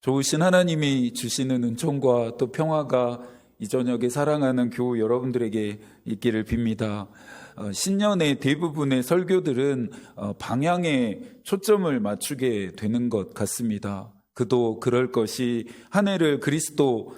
좋으신 하나님이 주시는 은총과 또 평화가 이 저녁에 사랑하는 교우 여러분들에게 있기를 빕니다. 신년의 대부분의 설교들은 방향에 초점을 맞추게 되는 것 같습니다. 그도 그럴 것이 한 해를 그리스도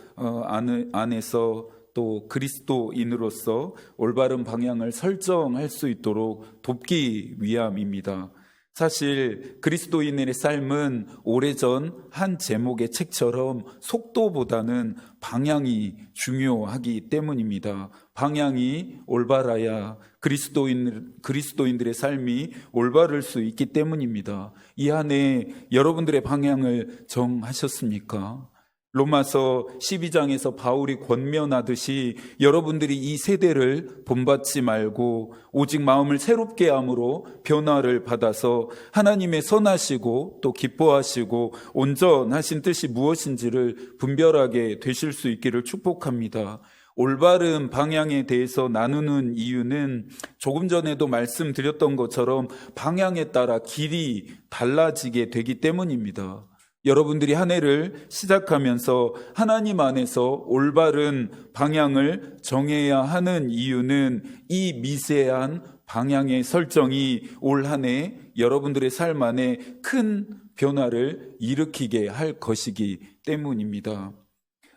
안에서 또 그리스도인으로서 올바른 방향을 설정할 수 있도록 돕기 위함입니다. 사실 그리스도인의 삶은 오래전 한 제목의 책처럼 속도보다는 방향이 중요하기 때문입니다. 방향이 올바라야 그리스도인들의 삶이 올바를 수 있기 때문입니다. 이 한 해 여러분들의 방향을 정하셨습니까? 로마서 12장에서 바울이 권면하듯이 여러분들이 이 세대를 본받지 말고 오직 마음을 새롭게 함으로 변화를 받아서 하나님의 선하시고 또 기뻐하시고 온전하신 뜻이 무엇인지를 분별하게 되실 수 있기를 축복합니다. 올바른 방향에 대해서 나누는 이유는 조금 전에도 말씀드렸던 것처럼 방향에 따라 길이 달라지게 되기 때문입니다. 여러분들이 한 해를 시작하면서 하나님 안에서 올바른 방향을 정해야 하는 이유는 이 미세한 방향의 설정이 올 한 해 여러분들의 삶 안에 큰 변화를 일으키게 할 것이기 때문입니다.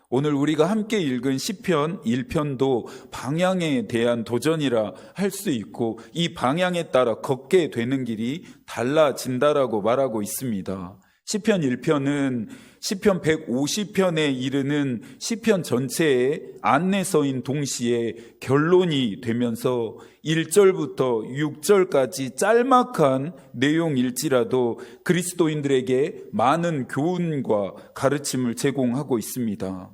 오늘 우리가 함께 읽은 시편 1편도 방향에 대한 도전이라 할 수 있고 이 방향에 따라 걷게 되는 길이 달라진다라고 말하고 있습니다. 시편 1편은 시편 150편에 이르는 시편 전체의 안내서인 동시에 결론이 되면서 1절부터 6절까지 짤막한 내용일지라도 그리스도인들에게 많은 교훈과 가르침을 제공하고 있습니다.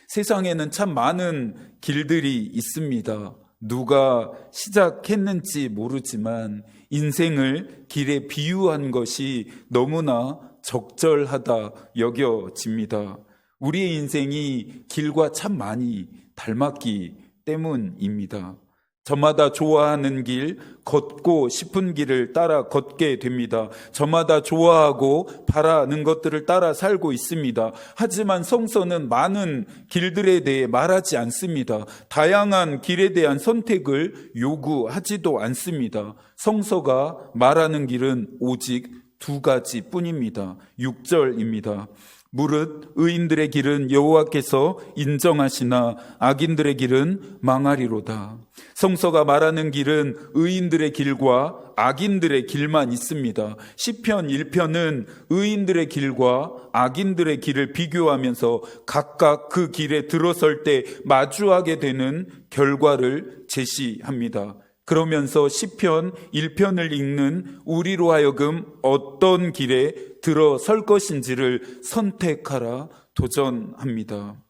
세상에는 참 많은 길들이 있습니다. 누가 시작했는지 모르지만 인생을 길에 비유한 것이 너무나 적절하다 여겨집니다. 우리의 인생이 길과 참 많이 닮았기 때문입니다. 저마다 좋아하는 길, 걷고 싶은 길을 따라 걷게 됩니다. 저마다 좋아하고 바라는 것들을 따라 살고 있습니다. 하지만 성서는 많은 길들에 대해 말하지 않습니다. 다양한 길에 대한 선택을 요구하지도 않습니다. 성서가 말하는 길은 오직 두 가지 뿐입니다. 6절입니다. 무릇 의인들의 길은 여호와께서 인정하시나 악인들의 길은 망하리로다. 성서가 말하는 길은 의인들의 길과 악인들의 길만 있습니다. 시편 1편은 의인들의 길과 악인들의 길을 비교하면서 각각 그 길에 들어설 때 마주하게 되는 결과를 제시합니다. 그러면서 시편 1편을 읽는 우리로 하여금 어떤 길에 들어설 것인지를 선택하라 도전합니다.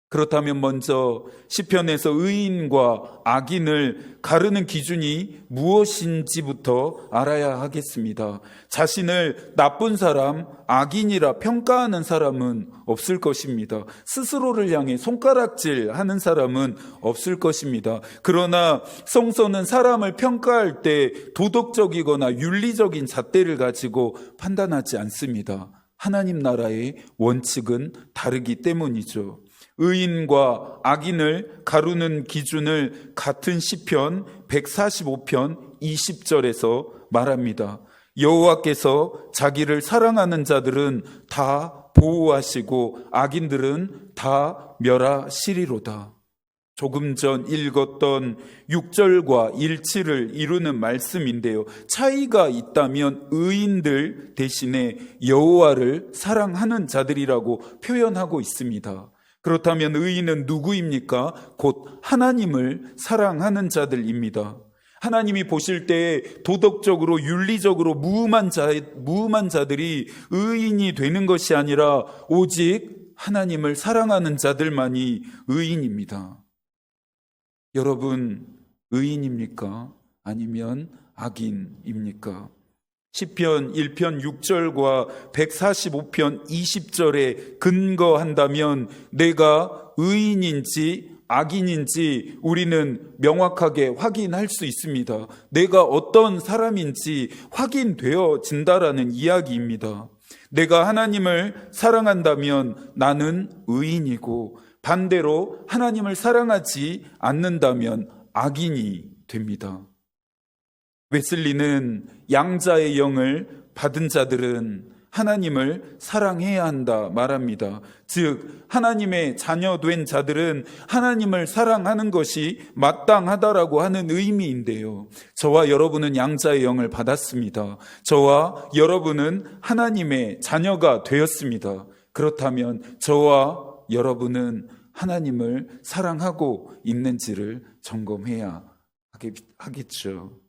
그렇다면 먼저 시편에서 의인과 악인을 가르는 기준이 무엇인지부터 알아야 하겠습니다. 자신을 나쁜 사람, 악인이라 평가하는 사람은 없을 것입니다. 스스로를 향해 손가락질하는 사람은 없을 것입니다. 그러나 성서는 사람을 평가할 때 도덕적이거나 윤리적인 잣대를 가지고 판단하지 않습니다. 하나님 나라의 원칙은 다르기 때문이죠. 의인과 악인을 가르는 기준을 같은 시편 145편 20절에서 말합니다. 여호와께서 자기를 사랑하는 자들은 다 보호하시고 악인들은 다 멸하시리로다. 조금 전 읽었던 6절과 1치를 이루는 말씀인데요. 차이가 있다면 의인들 대신에 여호와를 사랑하는 자들이라고 표현하고 있습니다. 그렇다면 의인은 누구입니까? 곧 하나님을 사랑하는 자들입니다. 하나님이 보실 때 도덕적으로 윤리적으로 무음한 자들이 의인이 되는 것이 아니라 오직 하나님을 사랑하는 자들만이 의인입니다. 여러분, 의인입니까? 아니면 악인입니까? 시편 1편 6절과 145편 20절에 근거한다면 내가 의인인지 악인인지 우리는 명확하게 확인할 수 있습니다. 내가 어떤 사람인지 확인되어진다라는 이야기입니다. 내가 하나님을 사랑한다면 나는 의인이고 반대로 하나님을 사랑하지 않는다면 악인이 됩니다. 웨슬리는 양자의 영을 받은 자들은 하나님을 사랑해야 한다 말합니다. 즉 하나님의 자녀된 자들은 하나님을 사랑하는 것이 마땅하다라고 하는 의미인데요. 저와 여러분은 양자의 영을 받았습니다. 저와 여러분은 하나님의 자녀가 되었습니다. 그렇다면 저와 여러분은 하나님을 사랑하고 있는지를 점검해야 하겠죠.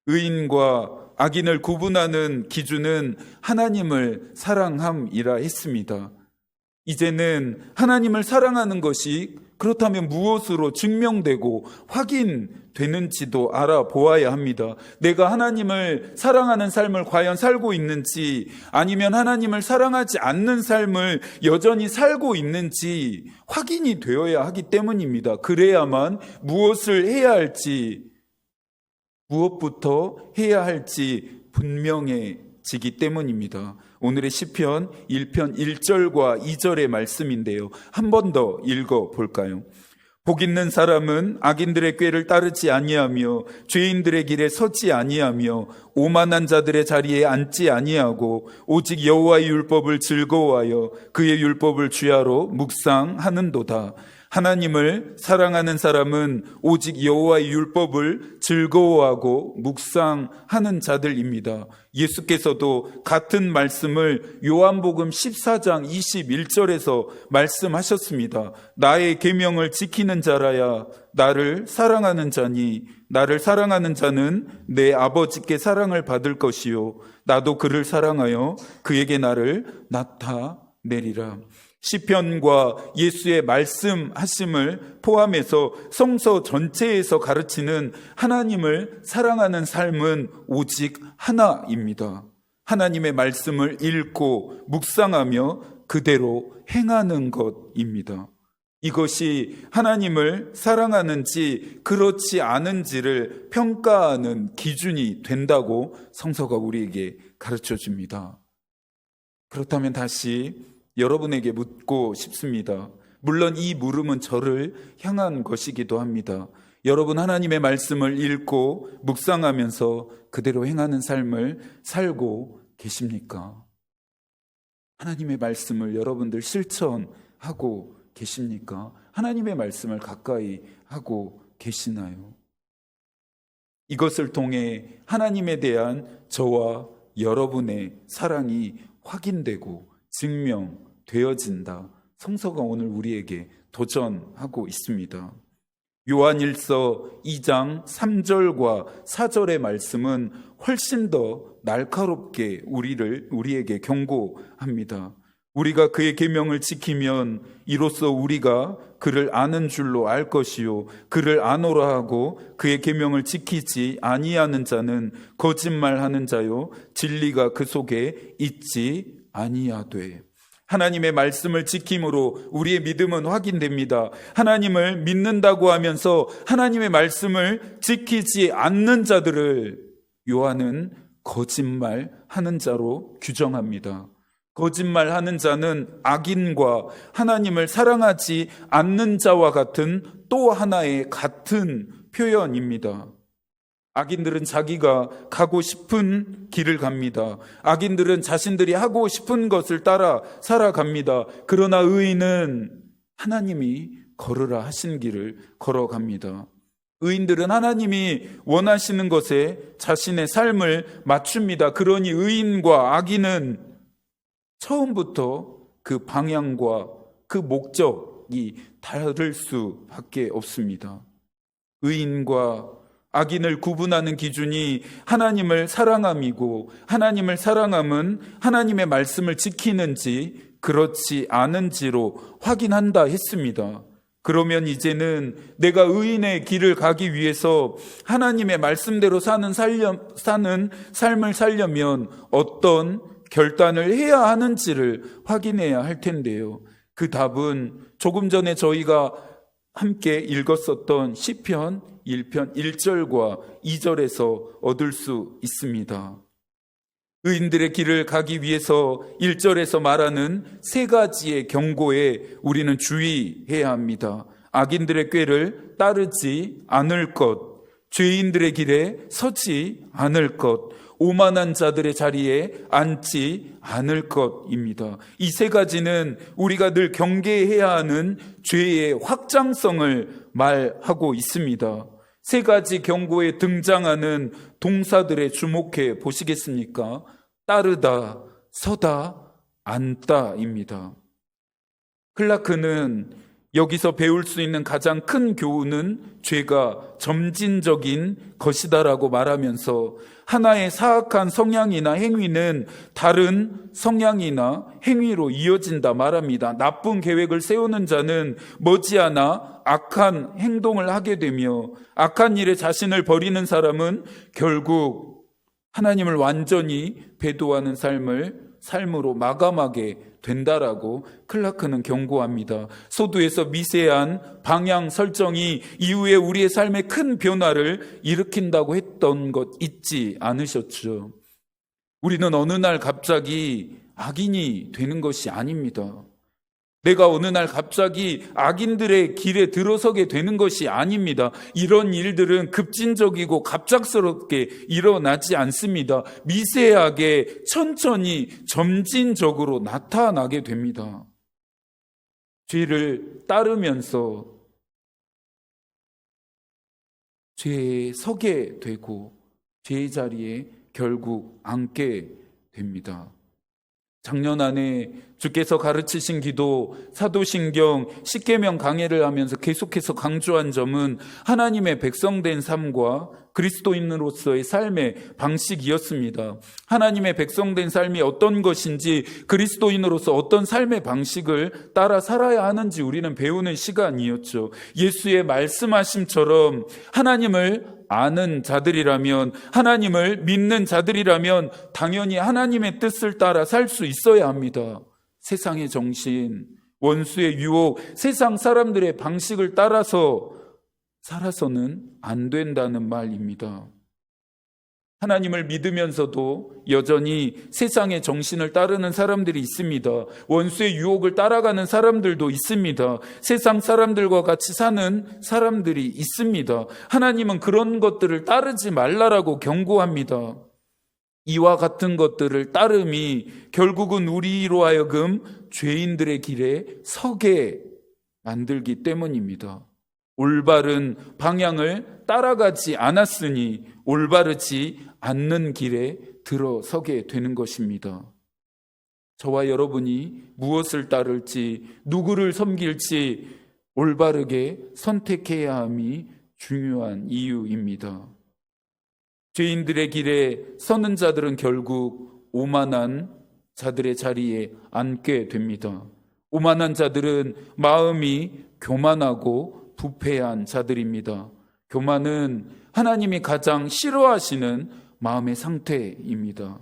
의인과 악인을 구분하는 기준은 하나님을 사랑함이라 했습니다. 이제는 하나님을 사랑하는 것이 그렇다면 무엇으로 증명되고 확인되는지도 알아보아야 합니다. 내가 하나님을 사랑하는 삶을 과연 살고 있는지, 아니면 하나님을 사랑하지 않는 삶을 여전히 살고 있는지 확인이 되어야 하기 때문입니다. 그래야만 무엇을 해야 할지, 무엇부터 해야 할지 분명해지기 때문입니다. 오늘의 시편 1편 1절과 2절의 말씀인데요. 한 번 더 읽어볼까요? 복 있는 사람은 악인들의 꾀를 따르지 아니하며 죄인들의 길에 서지 아니하며 오만한 자들의 자리에 앉지 아니하고 오직 여호와의 율법을 즐거워하여 그의 율법을 주야로 묵상하는도다. 하나님을 사랑하는 사람은 오직 여호와의 율법을 즐거워하고 묵상하는 자들입니다. 예수께서도 같은 말씀을 요한복음 14장 21절에서 말씀하셨습니다. 나의 계명을 지키는 자라야 나를 사랑하는 자니 나를 사랑하는 자는 내 아버지께 사랑을 받을 것이요 나도 그를 사랑하여 그에게 나를 나타내리라. 시편과 예수의 말씀하심을 포함해서 성서 전체에서 가르치는 하나님을 사랑하는 삶은 오직 하나입니다. 하나님의 말씀을 읽고 묵상하며 그대로 행하는 것입니다. 이것이 하나님을 사랑하는지 그렇지 않은지를 평가하는 기준이 된다고 성서가 우리에게 가르쳐 줍니다. 그렇다면 다시 여러분에게 묻고 싶습니다. 물론 이 물음은 저를 향한 것이기도 합니다. 여러분 하나님의 말씀을 읽고 묵상하면서 그대로 행하는 삶을 살고 계십니까? 하나님의 말씀을 여러분들 실천하고 계십니까? 하나님의 말씀을 가까이 하고 계시나요? 이것을 통해 하나님에 대한 저와 여러분의 사랑이 확인되고 증명되어진다. 성서가 오늘 우리에게 도전하고 있습니다. 요한일서 2장 3절과 4절의 말씀은 훨씬 더 날카롭게 우리에게 경고합니다. 우리가 그의 계명을 지키면 이로써 우리가 그를 아는 줄로 알 것이요 그를 아노라 하고 그의 계명을 지키지 아니하는 자는 거짓말하는 자요 진리가 그 속에 있지 아니하되. 하나님의 말씀을 지킴으로 우리의 믿음은 확인됩니다. 하나님을 믿는다고 하면서 하나님의 말씀을 지키지 않는 자들을 요한은 거짓말하는 자로 규정합니다. 거짓말하는 자는 악인과 하나님을 사랑하지 않는 자와 같은 또 하나의 같은 표현입니다. 악인들은 자기가 가고 싶은 길을 갑니다. 악인들은 자신들이 하고 싶은 것을 따라 살아갑니다. 그러나 의인은 하나님이 걸으라 하신 길을 걸어갑니다. 의인들은 하나님이 원하시는 것에 자신의 삶을 맞춥니다. 그러니 의인과 악인은 처음부터 그 방향과 그 목적이 다를 수밖에 없습니다. 의인과 악인을 구분하는 기준이 하나님을 사랑함이고 하나님을 사랑함은 하나님의 말씀을 지키는지 그렇지 않은지로 확인한다 했습니다. 그러면 이제는 내가 의인의 길을 가기 위해서 하나님의 말씀대로 사는 삶을 살려면 어떤 결단을 해야 하는지를 확인해야 할 텐데요. 그 답은 조금 전에 저희가 함께 읽었었던 시편 1편 1절과 2절에서 얻을 수 있습니다. 의인들의 길을 가기 위해서 1절에서 말하는 세 가지의 경고에 우리는 주의해야 합니다. 악인들의 꾀를 따르지 않을 것, 죄인들의 길에 서지 않을 것, 오만한 자들의 자리에 앉지 않을 것입니다. 이 세 가지는 우리가 늘 경계해야 하는 죄의 확장성을 말하고 있습니다. 세 가지 경고에 등장하는 동사들에 주목해 보시겠습니까? 따르다, 서다, 앉다입니다. 클라크는 여기서 배울 수 있는 가장 큰 교훈은 죄가 점진적인 것이다라고 말하면서 하나의 사악한 성향이나 행위는 다른 성향이나 행위로 이어진다 말합니다. 나쁜 계획을 세우는 자는 머지않아 악한 행동을 하게 되며 악한 일에 자신을 버리는 사람은 결국 하나님을 완전히 배도하는 삶으로 마감하게 된다라고 클라크는 경고합니다. 소두에서 미세한 방향 설정이 이후에 우리의 삶에 큰 변화를 일으킨다고 했던 것 잊지 않으셨죠? 우리는 어느 날 갑자기 악인이 되는 것이 아닙니다. 내가 어느 날 갑자기 악인들의 길에 들어서게 되는 것이 아닙니다. 이런 일들은 급진적이고 갑작스럽게 일어나지 않습니다. 미세하게 천천히 점진적으로 나타나게 됩니다. 죄를 따르면서 죄에 서게 되고 죄의 자리에 결국 앉게 됩니다. 작년 안에 주께서 가르치신 기도 사도신경 10계명 강해를 하면서 계속해서 강조한 점은 하나님의 백성된 삶과 그리스도인으로서의 삶의 방식이었습니다. 하나님의 백성된 삶이 어떤 것인지, 그리스도인으로서 어떤 삶의 방식을 따라 살아야 하는지 우리는 배우는 시간이었죠. 예수의 말씀하심처럼 하나님을 아는 자들이라면, 하나님을 믿는 자들이라면 당연히 하나님의 뜻을 따라 살 수 있어야 합니다. 세상의 정신, 원수의 유혹, 세상 사람들의 방식을 따라서 살아서는 안 된다는 말입니다. 하나님을 믿으면서도 여전히 세상의 정신을 따르는 사람들이 있습니다. 원수의 유혹을 따라가는 사람들도 있습니다. 세상 사람들과 같이 사는 사람들이 있습니다. 하나님은 그런 것들을 따르지 말라라고 경고합니다. 이와 같은 것들을 따름이 결국은 우리로 하여금 죄인들의 길에 서게 만들기 때문입니다. 올바른 방향을 따라가지 않았으니 올바르지 않는 길에 들어서게 되는 것입니다. 저와 여러분이 무엇을 따를지, 누구를 섬길지 올바르게 선택해야 함이 중요한 이유입니다. 죄인들의 길에 서는 자들은 결국 오만한 자들의 자리에 앉게 됩니다. 오만한 자들은 마음이 교만하고 부패한 자들입니다. 교만은 하나님이 가장 싫어하시는 마음의 상태입니다.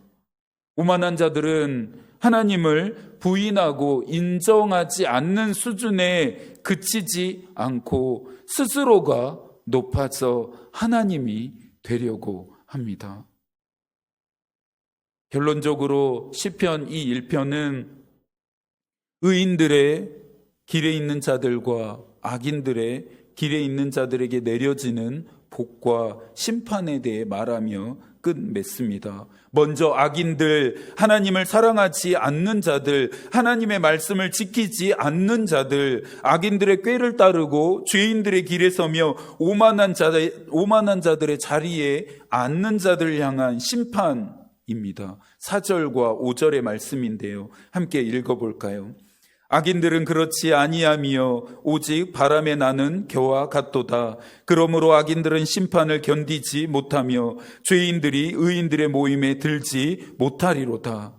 오만한 자들은 하나님을 부인하고 인정하지 않는 수준에 그치지 않고 스스로가 높아져 하나님이 되려고 합니다. 결론적으로 시편 이 1편은 의인들의 길에 있는 자들과 악인들의 길에 있는 자들에게 내려지는 복과 심판에 대해 말하며 끝맺습니다. 먼저 악인들, 하나님을 사랑하지 않는 자들, 하나님의 말씀을 지키지 않는 자들, 악인들의 꾀를 따르고 죄인들의 길에 서며 오만한 자들의 자리에 앉는 자들을 향한 심판입니다. 4절과 5절의 말씀인데요. 함께 읽어볼까요? 악인들은 그렇지 아니하며 오직 바람에 나는 겨와 같도다. 그러므로 악인들은 심판을 견디지 못하며 죄인들이 의인들의 모임에 들지 못하리로다.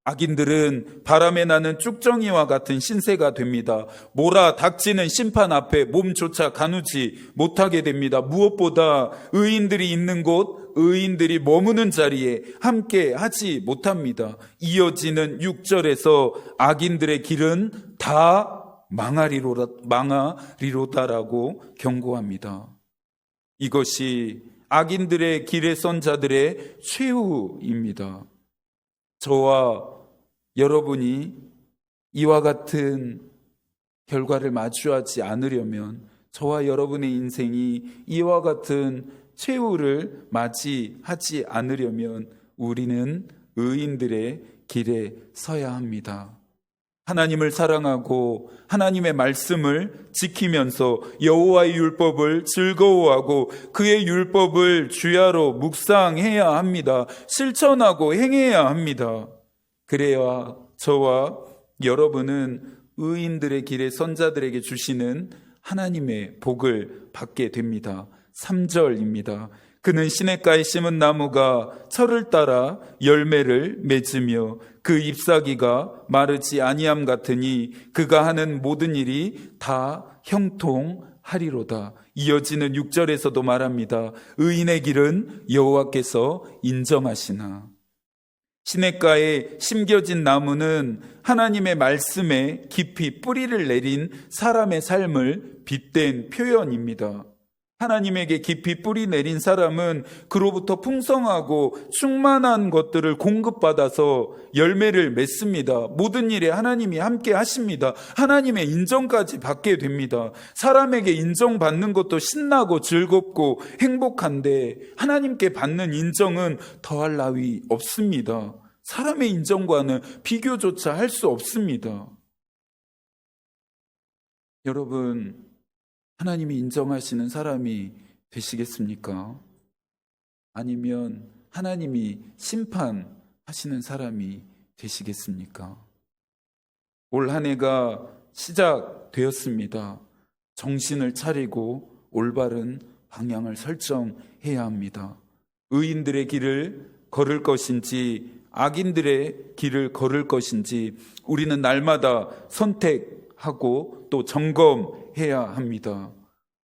악인들은 바람에 나는 쭉정이와 같은 신세가 됩니다. 몰아닥치는 심판 앞에 몸조차 가누지 못하게 됩니다. 무엇보다 의인들이 있는 곳, 의인들이 머무는 자리에 함께 하지 못합니다. 이어지는 6절에서 악인들의 길은 다 망하리로다라고 경고합니다. 이것이 악인들의 길에 선 자들의 최후입니다. 저와 여러분이 이와 같은 결과를 마주하지 않으려면, 저와 여러분의 인생이 이와 같은 최후를 맞이하지 않으려면 우리는 의인들의 길에 서야 합니다. 하나님을 사랑하고 하나님의 말씀을 지키면서 여호와의 율법을 즐거워하고 그의 율법을 주야로 묵상해야 합니다. 실천하고 행해야 합니다. 그래야 저와 여러분은 의인들의 길에 선자들에게 주시는 하나님의 복을 받게 됩니다. 3절입니다. 그는 시냇가에 심은 나무가 철을 따라 열매를 맺으며 그 잎사귀가 마르지 아니함 같으니 그가 하는 모든 일이 다 형통하리로다. 이어지는 6절에서도 말합니다. 의인의 길은 여호와께서 인정하시나. 시냇가에 심겨진 나무는 하나님의 말씀에 깊이 뿌리를 내린 사람의 삶을 빗댄 표현입니다. 하나님에게 깊이 뿌리 내린 사람은 그로부터 풍성하고 충만한 것들을 공급받아서 열매를 맺습니다. 모든 일에 하나님이 함께 하십니다. 하나님의 인정까지 받게 됩니다. 사람에게 인정받는 것도 신나고 즐겁고 행복한데 하나님께 받는 인정은 더할 나위 없습니다. 사람의 인정과는 비교조차 할 수 없습니다. 여러분, 하나님이 인정하시는 사람이 되시겠습니까? 아니면 하나님이 심판하시는 사람이 되시겠습니까? 올 한 해가 시작되었습니다. 정신을 차리고 올바른 방향을 설정해야 합니다. 의인들의 길을 걸을 것인지 악인들의 길을 걸을 것인지 우리는 날마다 선택하고 또 점검해야 합니다.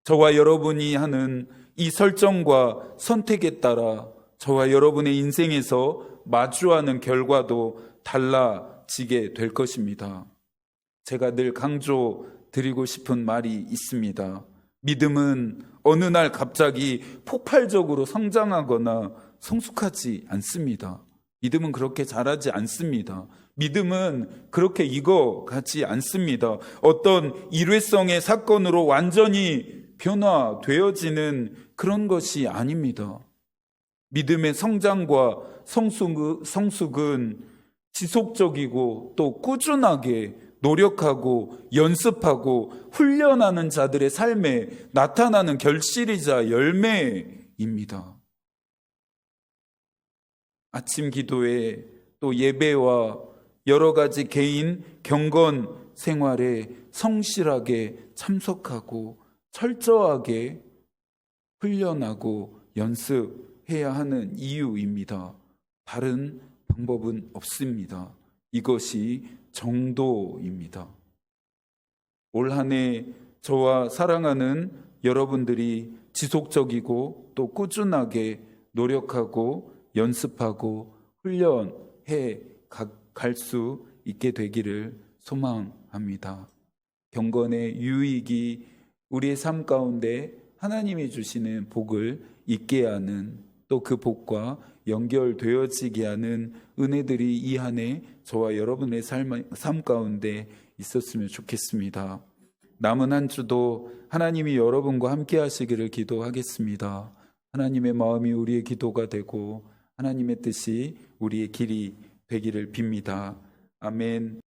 저와 여러분이 하는 이 설정과 선택에 따라 저와 여러분의 인생에서 마주하는 결과도 달라지게 될 것입니다. 제가 늘 강조드리고 싶은 말이 있습니다. 믿음은 어느 날 갑자기 폭발적으로 성장하거나 성숙하지 않습니다. 믿음은 그렇게 자라지 않습니다. 믿음은 그렇게 익어가지 않습니다. 어떤 일회성의 사건으로 완전히 변화되어지는 그런 것이 아닙니다. 믿음의 성장과 성숙은 지속적이고 또 꾸준하게 노력하고 연습하고 훈련하는 자들의 삶에 나타나는 결실이자 열매입니다. 아침 기도에 또 예배와 여러 가지 개인 경건 생활에 성실하게 참석하고 철저하게 훈련하고 연습해야 하는 이유입니다. 다른 방법은 없습니다. 이것이 정도입니다. 올 한 해 저와 사랑하는 여러분들이 지속적이고 또 꾸준하게 노력하고 연습하고 훈련해 갈 수 있게 되기를 소망합니다. 경건의 유익이 우리의 삶 가운데 하나님이 주시는 복을 있게 하는 또 그 복과 연결되어지게 하는 은혜들이 이 한 해 저와 여러분의 삶 가운데 있었으면 좋겠습니다. 남은 한 주도 하나님이 여러분과 함께 하시기를 기도하겠습니다. 하나님의 마음이 우리의 기도가 되고 하나님의 뜻이 우리의 길이 되기를 빕니다. 아멘.